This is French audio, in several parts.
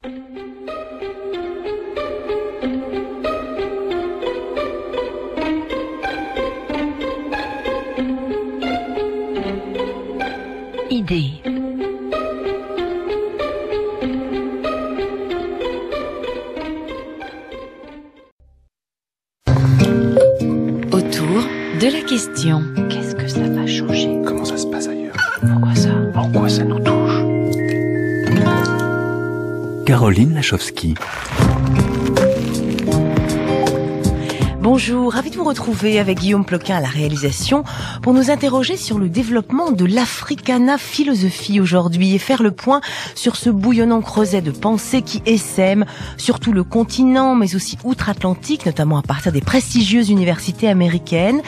Idée. Autour de la question. Qu'est-ce que ça va changer? Comment ça se passe ailleurs? Pourquoi ça? En quoi ça nous touche? Caroline Lachowski. Bonjour, ravi de vous retrouver avec Guillaume Ploquin à la réalisation pour nous interroger sur le développement de l'Africana philosophie aujourd'hui et faire le point sur ce bouillonnant creuset de pensée qui essaime sur tout le continent mais aussi outre-Atlantique, notamment à partir des prestigieuses universités américaines.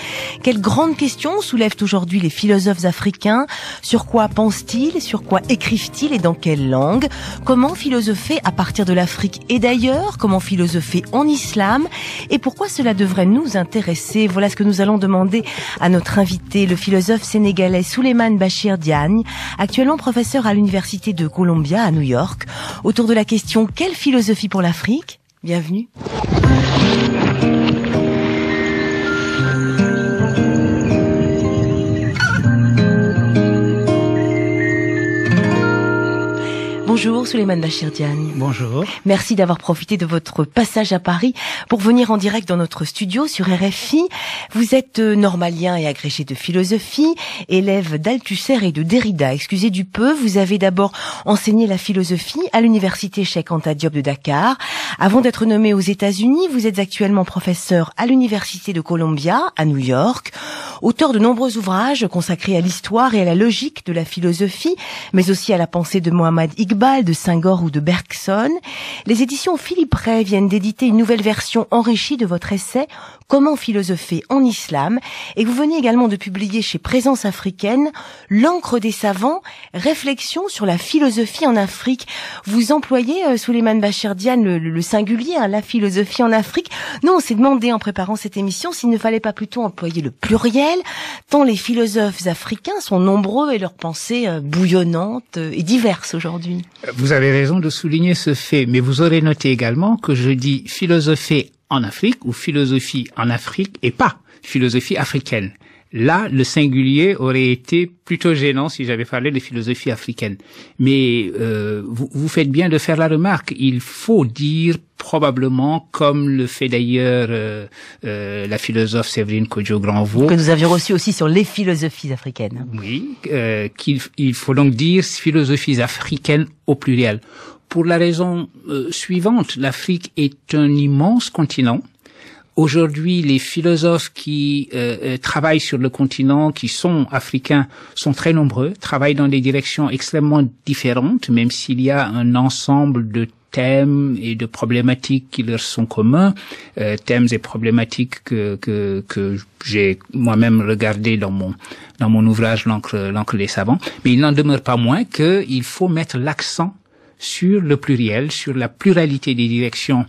Quelles grandes questions soulèvent aujourd'hui les philosophes africains? Sur quoi pensent-ils? Sur quoi écrivent-ils et dans quelle langue? Comment philosopher à partir de l'Afrique et d'ailleurs? Comment philosopher en islam? Et pourquoi cela devrait nous intéresser? Voilà ce que nous allons demander à notre invité, le philosophe sénégalais Souleymane Bachir Diagne, actuellement professeur à l'université de Columbia à New York, autour de la question « Quelle philosophie pour l'Afrique ?» Bienvenue. Bonjour Souleymane Bachir Diagne. Bonjour. Merci d'avoir profité de votre passage à Paris pour venir en direct dans notre studio sur RFI. Vous êtes normalien et agrégé de philosophie, élève d'Althusser et de Derrida. Excusez du peu, vous avez d'abord enseigné la philosophie à l'université Cheikh Anta Diop de Dakar. Avant d'être nommé aux États-Unis, vous êtes actuellement professeur à l'université de Columbia à New York, auteur de nombreux ouvrages consacrés à l'histoire et à la logique de la philosophie, mais aussi à la pensée de Mohamed Iqbal, de Senghor ou de Bergson. Les éditions Philippe Ray viennent d'éditer une nouvelle version enrichie de votre essai « Comment philosopher en islam » et vous venez également de publier chez Présence africaine « L'encre des savants, réflexion sur la philosophie en Afrique ». Vous employez, Souleymane Bachir Diagne, le singulier, la philosophie en Afrique. Nous, on s'est demandé en préparant cette émission s'il ne fallait pas plutôt employer le pluriel, tant les philosophes africains sont nombreux et leurs pensées bouillonnantes et diverses aujourd'hui. Vous avez raison de souligner ce fait, mais vous aurez noté également que je dis philosopher en Afrique ou philosophie en Afrique et pas philosophie africaine. Là, le singulier aurait été plutôt gênant si j'avais parlé de philosophie africaine. Mais vous faites bien de faire la remarque. Il faut dire probablement, comme le fait d'ailleurs la philosophe Séverine Kodjo-Granvaux, que nous avions reçu aussi sur les philosophies africaines. Oui, qu'il faut donc dire philosophies africaines au pluriel. Pour la raison suivante, l'Afrique est un immense continent. Aujourd'hui, les philosophes qui travaillent sur le continent, qui sont africains, sont très nombreux, travaillent dans des directions extrêmement différentes, même s'il y a un ensemble de thèmes et de problématiques qui leur sont communs, thèmes et problématiques que j'ai moi-même regardé dans mon ouvrage L'encre des savants. Mais il n'en demeure pas moins qu'il faut mettre l'accent sur le pluriel, sur la pluralité des directions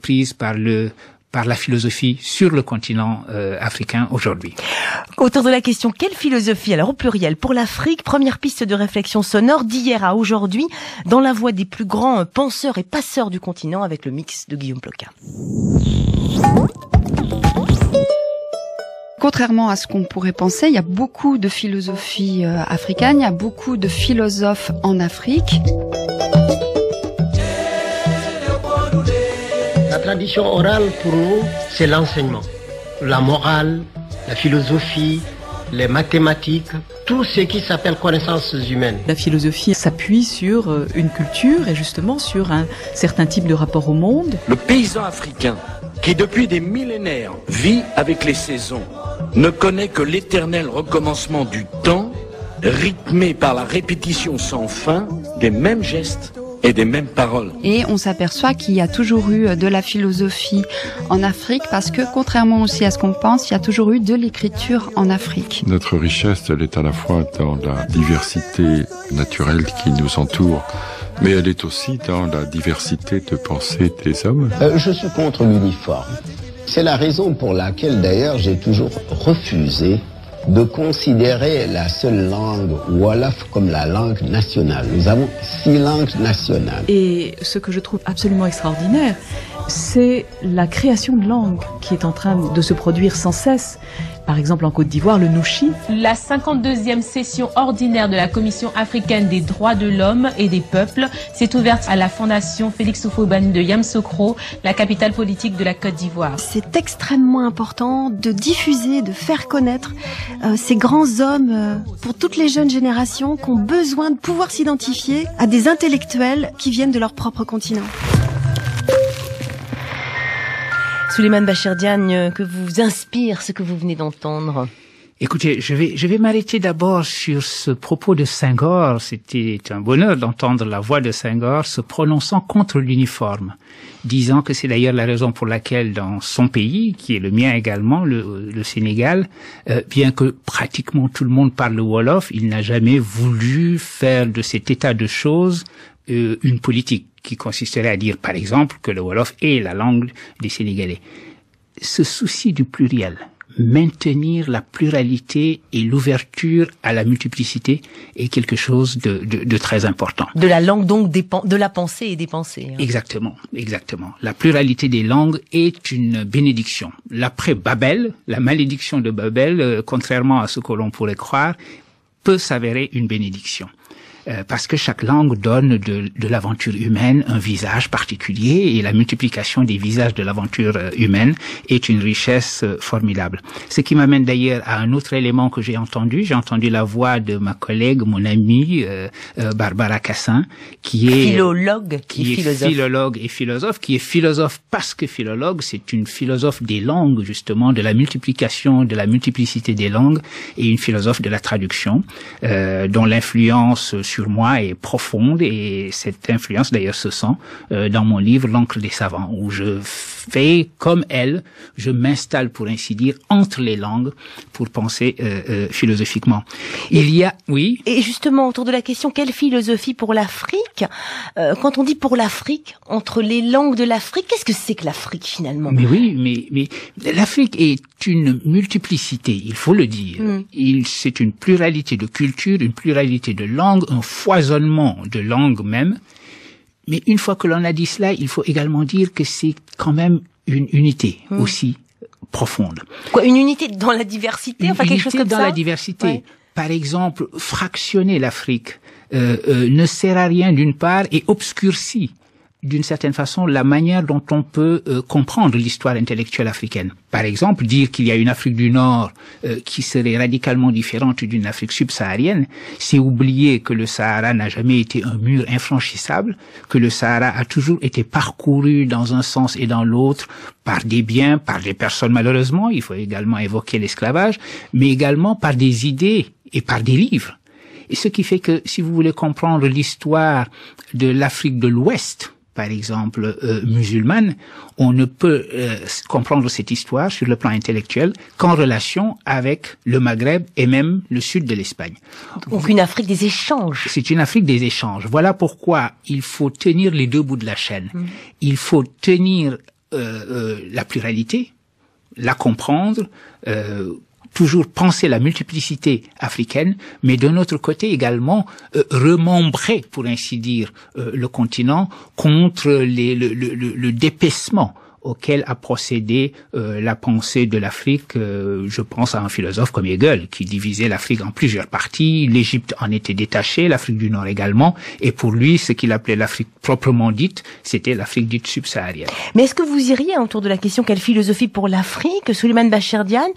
prises par la philosophie sur le continent africain aujourd'hui. Autour de la question, quelle philosophie, alors au pluriel, pour l'Afrique? Première piste de réflexion sonore d'hier à aujourd'hui, dans la voix des plus grands penseurs et passeurs du continent, avec le mix de Guillaume Ploquin. Contrairement à ce qu'on pourrait penser, il y a beaucoup de philosophie africaine, il y a beaucoup de philosophes en Afrique. La tradition orale, pour nous, c'est l'enseignement. La morale, la philosophie, les mathématiques, tout ce qui s'appelle connaissances humaines. La philosophie s'appuie sur une culture et justement sur un certain type de rapport au monde. Le paysan africain, qui depuis des millénaires vit avec les saisons, ne connaît que l'éternel recommencement du temps, rythmé par la répétition sans fin des mêmes gestes et des mêmes paroles. Et on s'aperçoit qu'il y a toujours eu de la philosophie en Afrique parce que, contrairement aussi à ce qu'on pense, il y a toujours eu de l'écriture en Afrique. Notre richesse, elle est à la fois dans la diversité naturelle qui nous entoure, mais elle est aussi dans la diversité de pensée des hommes. Je suis contre l'uniforme. C'est la raison pour laquelle, d'ailleurs, j'ai toujours refusé de considérer la seule langue Wolof comme la langue nationale. Nous avons 6 langues nationales. Et ce que je trouve absolument extraordinaire, c'est la création de langues qui est en train de se produire sans cesse. Par exemple, en Côte d'Ivoire, le Nouchi. La 52e session ordinaire de la Commission africaine des droits de l'homme et des peuples s'est ouverte à la Fondation Félix Houphouët-Boigny de Yamoussoukro, la capitale politique de la Côte d'Ivoire. C'est extrêmement important de diffuser, de faire connaître ces grands hommes pour toutes les jeunes générations qui ont besoin de pouvoir s'identifier à des intellectuels qui viennent de leur propre continent. Souleymane Bachir Diagne, que vous inspire ce que vous venez d'entendre? Écoutez, je vais m'arrêter d'abord sur ce propos de Senghor. C'était un bonheur d'entendre la voix de Senghor se prononçant contre l'uniforme, disant que c'est d'ailleurs la raison pour laquelle dans son pays, qui est le mien également, le Sénégal, bien que pratiquement tout le monde parle le Wolof, il n'a jamais voulu faire de cet état de choses une politique qui consisterait à dire, par exemple, que le Wolof est la langue des Sénégalais. Ce souci du pluriel, maintenir la pluralité et l'ouverture à la multiplicité est quelque chose de très important. De la langue donc de la pensée et des pensées. Hein. Exactement, exactement. La pluralité des langues est une bénédiction. L'après Babel, la malédiction de Babel, contrairement à ce que l'on pourrait croire, peut s'avérer une bénédiction. Parce que chaque langue donne de l'aventure humaine un visage particulier et la multiplication des visages de l'aventure humaine est une richesse formidable. Ce qui m'amène d'ailleurs à un autre élément que j'ai entendu. J'ai entendu la voix de ma collègue, mon amie Barbara Cassin, qui est philologue et philosophe, qui est philosophe parce que philologue, c'est une philosophe des langues justement, de la multiplication, de la multiplicité des langues et une philosophe de la traduction, dont l'influence sur moi est profonde et cette influence d'ailleurs se sent dans mon livre L'encre des savants où je fais comme elle, je m'installe pour ainsi dire entre les langues pour penser philosophiquement. Oui. Et justement autour de la question quelle philosophie pour l'Afrique, quand on dit pour l'Afrique, entre les langues de l'Afrique, qu'est-ce que c'est que l'Afrique finalement? Mais oui, mais l'Afrique est une multiplicité, il faut le dire. C'est une pluralité de cultures, une pluralité de langues, un foisonnement de langues même. Mais une fois que l'on a dit cela, il faut également dire que c'est quand même une unité aussi profonde. Quoi, une unité dans la diversité, enfin quelque chose comme ça. Dans la diversité. Ouais. Par exemple, fractionner l'Afrique ne sert à rien d'une part et obscurcit d'une certaine façon la manière dont on peut comprendre l'histoire intellectuelle africaine. Par exemple, dire qu'il y a une Afrique du Nord qui serait radicalement différente d'une Afrique subsaharienne, c'est oublier que le Sahara n'a jamais été un mur infranchissable, que le Sahara a toujours été parcouru dans un sens et dans l'autre par des biens, par des personnes malheureusement, il faut également évoquer l'esclavage, mais également par des idées et par des livres. Et ce qui fait que si vous voulez comprendre l'histoire de l'Afrique de l'Ouest, par exemple musulmane, on ne peut comprendre cette histoire sur le plan intellectuel qu'en relation avec le Maghreb et même le sud de l'Espagne. Donc une Afrique des échanges. C'est une Afrique des échanges. Voilà pourquoi il faut tenir les deux bouts de la chaîne. Il faut tenir la pluralité, la comprendre, toujours penser la multiplicité africaine, mais d'un autre côté également remembrer, pour ainsi dire, le continent contre le dépaissement auquel a procédé la pensée de l'Afrique. Je pense à un philosophe comme Hegel, qui divisait l'Afrique en plusieurs parties. L'Égypte en était détachée, l'Afrique du Nord également. Et pour lui, ce qu'il appelait l'Afrique proprement dite, c'était l'Afrique dite subsaharienne. Mais est-ce que vous iriez autour de la question quelle philosophie pour l'Afrique, Souleymane Bachir Diagne,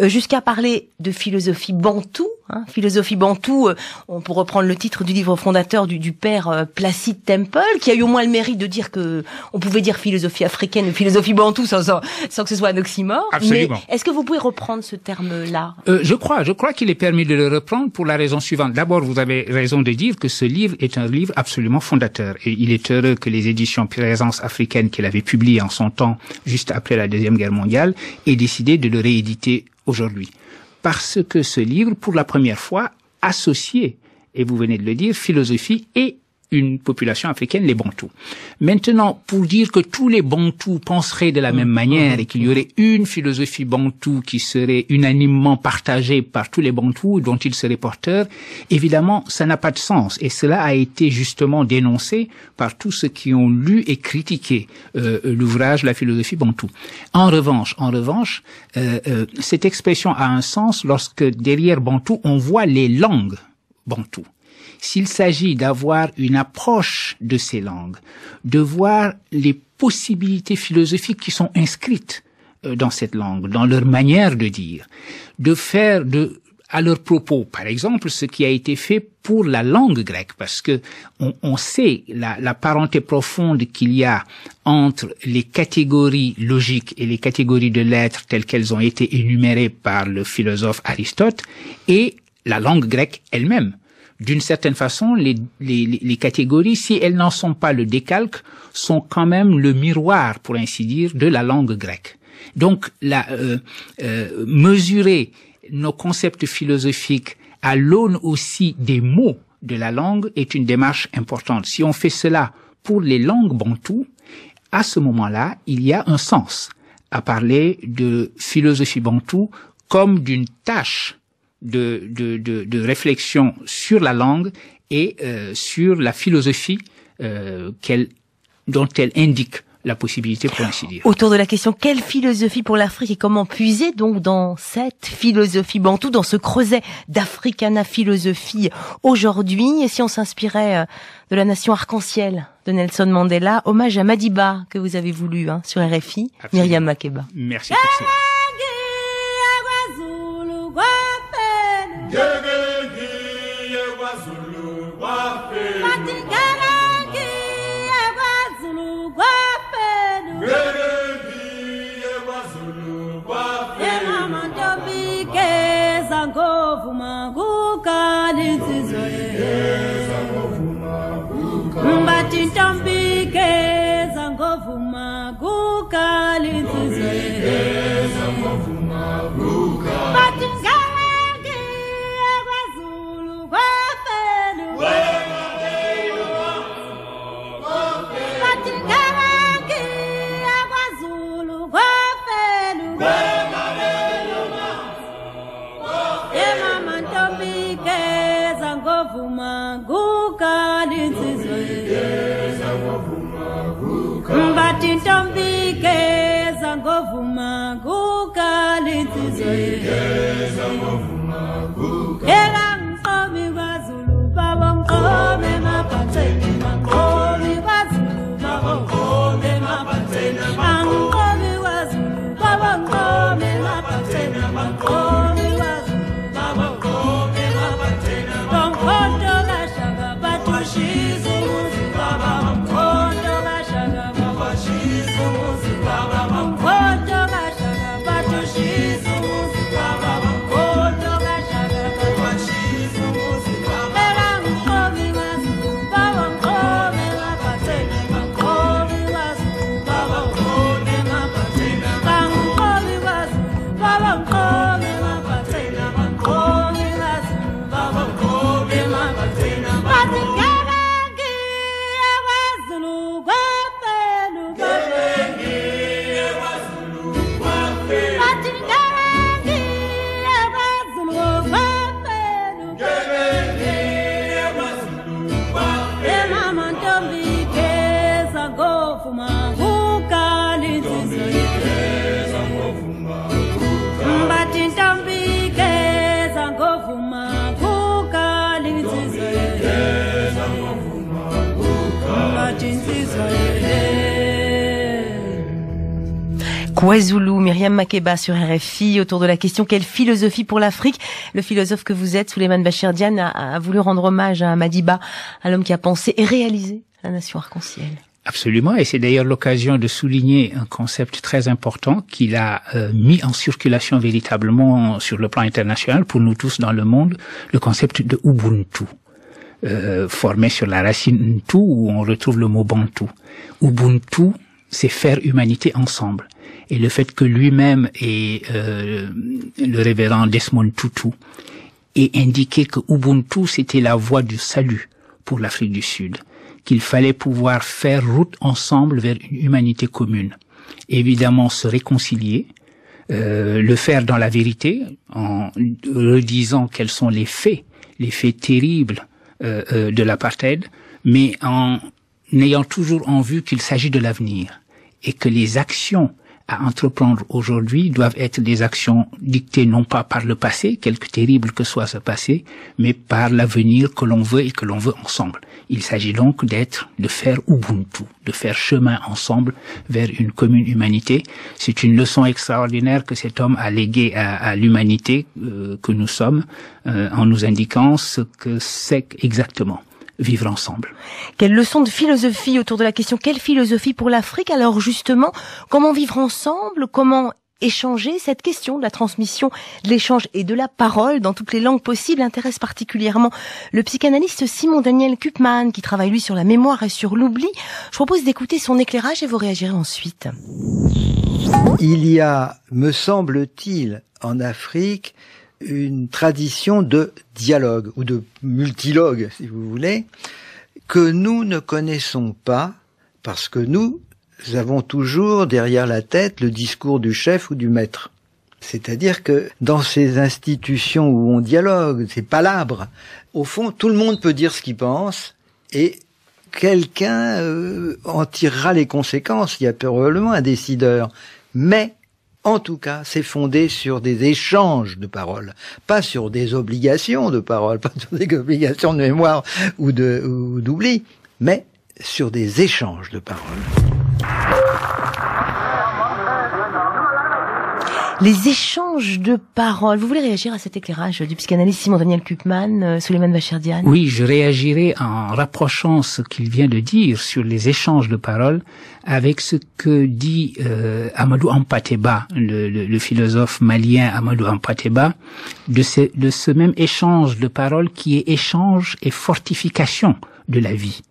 jusqu'à parler de philosophie bantoue, philosophie bantoue, on peut reprendre le titre du livre fondateur du père Placide Temple, qui a eu au moins le mérite de dire que on pouvait dire philosophie africaine ou philosophie bantoue sans que ce soit un oxymore. Absolument. Mais est-ce que vous pouvez reprendre ce terme-là? Je crois qu'il est permis de le reprendre pour la raison suivante. D'abord, vous avez raison de dire que ce livre est un livre absolument fondateur. Et il est heureux que les éditions Présence africaine qu'il avait publiées en son temps, juste après la Deuxième Guerre mondiale, aient décidé de le rééditer aujourd'hui. Parce que ce livre, pour la première fois, associait, et vous venez de le dire, philosophie et une population africaine, les Bantous. Maintenant, pour dire que tous les Bantous penseraient de la même manière et qu'il y aurait une philosophie bantoue qui serait unanimement partagée par tous les Bantous dont ils seraient porteurs, évidemment, ça n'a pas de sens. Et cela a été justement dénoncé par tous ceux qui ont lu et critiqué l'ouvrage La philosophie bantoue. En revanche, cette expression a un sens lorsque derrière bantou, on voit les langues bantoues. S'il s'agit d'avoir une approche de ces langues, de voir les possibilités philosophiques qui sont inscrites dans cette langue, dans leur manière de dire, de faire à leur propos, par exemple, ce qui a été fait pour la langue grecque, parce que on sait la parenté profonde qu'il y a entre les catégories logiques et les catégories de lettres telles qu'elles ont été énumérées par le philosophe Aristote et la langue grecque elle-même. D'une certaine façon, les catégories, si elles n'en sont pas le décalque, sont quand même le miroir, pour ainsi dire, de la langue grecque. Donc, mesurer nos concepts philosophiques à l'aune aussi des mots de la langue est une démarche importante. Si on fait cela pour les langues bantoues, à ce moment-là, il y a un sens à parler de philosophie bantoue comme d'une tâche de réflexion sur la langue et sur la philosophie dont elle indique la possibilité, pour ainsi dire. Autour de la question, quelle philosophie pour l'Afrique et comment puiser donc dans cette philosophie bantoue, dans ce creuset d'Africana philosophie aujourd'hui? Et si on s'inspirait de la nation arc-en-ciel de Nelson Mandela, hommage à Madiba que vous avez voulu sur RFI, absolument. Myriam Makeba. Merci pour cela. KwaZulu, Myriam Makeba sur RFI, autour de la question quelle philosophie pour l'Afrique? Le philosophe que vous êtes, Souleymane Bachir Diane, a voulu rendre hommage à Madiba, à l'homme qui a pensé et réalisé la nation arc-en-ciel. Absolument, et c'est d'ailleurs l'occasion de souligner un concept très important qu'il a mis en circulation véritablement sur le plan international pour nous tous dans le monde, le concept de Ubuntu, formé sur la racine Ntu où on retrouve le mot Bantu. Ubuntu, c'est faire humanité ensemble. Et le fait que lui-même et le révérend Desmond Tutu aient indiqué que Ubuntu c'était la voie du salut pour l'Afrique du Sud. qu'il fallait pouvoir faire route ensemble vers une humanité commune. Évidemment, se réconcilier, le faire dans la vérité, en redisant quels sont les faits terribles de l'apartheid, mais en ayant toujours en vue qu'il s'agit de l'avenir et que les actions à entreprendre aujourd'hui doivent être des actions dictées non pas par le passé, quelque terrible que soit ce passé, mais par l'avenir que l'on veut et que l'on veut ensemble. Il s'agit donc de faire Ubuntu, de faire chemin ensemble vers une commune humanité. C'est une leçon extraordinaire que cet homme a léguée à l'humanité que nous sommes, en nous indiquant ce que c'est exactement vivre ensemble. Quelle leçon de philosophie autour de la question, quelle philosophie pour l'Afrique? Alors justement, comment vivre ensemble? Comment échanger? Cette question de la transmission, de l'échange et de la parole dans toutes les langues possibles intéresse particulièrement le psychanalyste Simon Daniel Kupman, qui travaille lui sur la mémoire et sur l'oubli. Je propose d'écouter son éclairage et vous réagirez ensuite. Il y a, me semble-t-il, en Afrique, une tradition de dialogue, ou de multilogue, si vous voulez, que nous ne connaissons pas, parce que nous avons toujours derrière la tête le discours du chef ou du maître. C'est-à-dire que dans ces institutions où on dialogue, ces palabres, au fond, tout le monde peut dire ce qu'il pense, et quelqu'un en tirera les conséquences. Il y a probablement un décideur. Mais en tout cas, c'est fondé sur des échanges de paroles, pas sur des obligations de paroles, pas sur des obligations de mémoire ou d'oubli, mais sur des échanges de paroles. Les échanges de paroles. Vous voulez réagir à cet éclairage du psychanalyste Simon Daniel Kupman, Souleymane Bachir Diagne? Oui, je réagirai en rapprochant ce qu'il vient de dire sur les échanges de paroles avec ce que dit Amadou Hampâté-Bâ, le philosophe malien Amadou Hampâté-Bâ, de ce même échange de paroles qui est échange et fortification de la vie.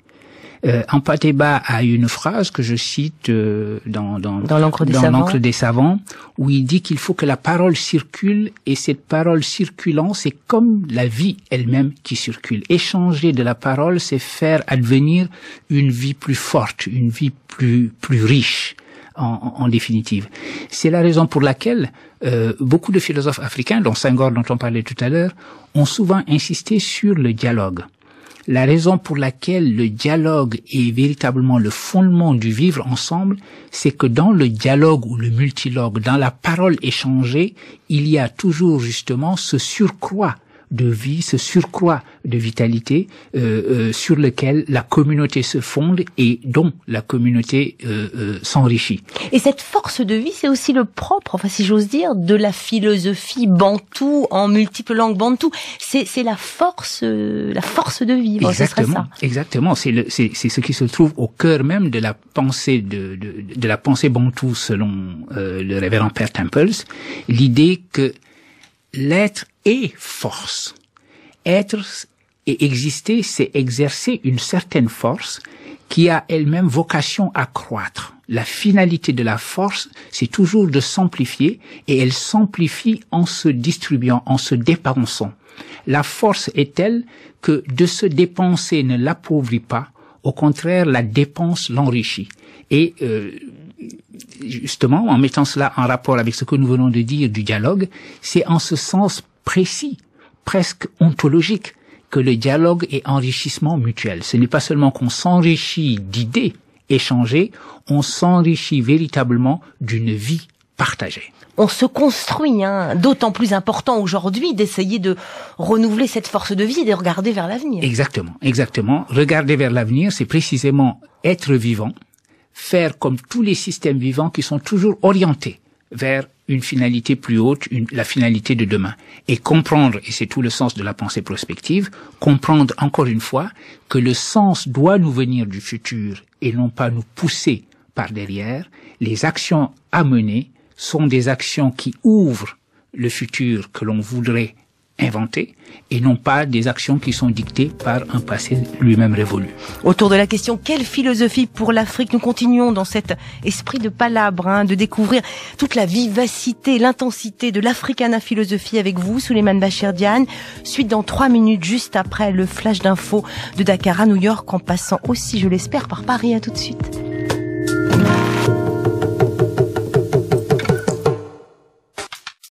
Hampâté-Bâ a une phrase que je cite dans l'encre des savants, où il dit qu'il faut que la parole circule, et cette parole circulant, c'est comme la vie elle-même qui circule. Échanger de la parole, c'est faire advenir une vie plus forte, une vie plus riche, en définitive. C'est la raison pour laquelle beaucoup de philosophes africains, dont Senghor dont on parlait tout à l'heure, ont souvent insisté sur le dialogue. La raison pour laquelle le dialogue est véritablement le fondement du vivre ensemble, c'est que dans le dialogue ou le multilogue, dans la parole échangée, il y a toujours justement ce surcroît de vie, ce surcroît de vitalité sur lequel la communauté se fonde et dont la communauté s'enrichit. Et cette force de vie, c'est aussi le propre, enfin si j'ose dire, de la philosophie bantoue en multiples langues bantoue. C'est la force de vivre. Exactement, exactement. C'est ce qui se trouve au cœur même de la pensée de la pensée bantoue selon le révérend Père Temples, l'idée que l'être est force. Être et exister, c'est exercer une certaine force qui a elle-même vocation à croître. La finalité de la force, c'est toujours de s'amplifier, et elle s'amplifie en se distribuant, en se dépensant. La force est telle que de se dépenser ne l'appauvrit pas, au contraire, la dépense l'enrichit. Et justement, en mettant cela en rapport avec ce que nous venons de dire du dialogue, c'est en ce sens précis, presque ontologique, que le dialogue est enrichissement mutuel. Ce n'est pas seulement qu'on s'enrichit d'idées échangées, on s'enrichit véritablement d'une vie partagée. On se construit, d'autant plus important aujourd'hui d'essayer de renouveler cette force de vie et de regarder vers l'avenir. Exactement, exactement. Regarder vers l'avenir, c'est précisément être vivant, faire comme tous les systèmes vivants qui sont toujours orientés vers une finalité plus haute, la finalité de demain. Et comprendre, et c'est tout le sens de la pensée prospective, comprendre encore une fois que le sens doit nous venir du futur et non pas nous pousser par derrière. Les actions à mener sont des actions qui ouvrent le futur que l'on voudrait inventées et non pas des actions qui sont dictées par un passé lui-même révolu. Autour de la question quelle philosophie pour l'Afrique, nous continuons dans cet esprit de palabre, de découvrir toute la vivacité, l'intensité de l'Africana philosophie avec vous, Souleymane Bachir Diagne. Suite dans 3 minutes, juste après le flash d'info de Dakar à New York, en passant aussi, je l'espère, par Paris. À tout de suite.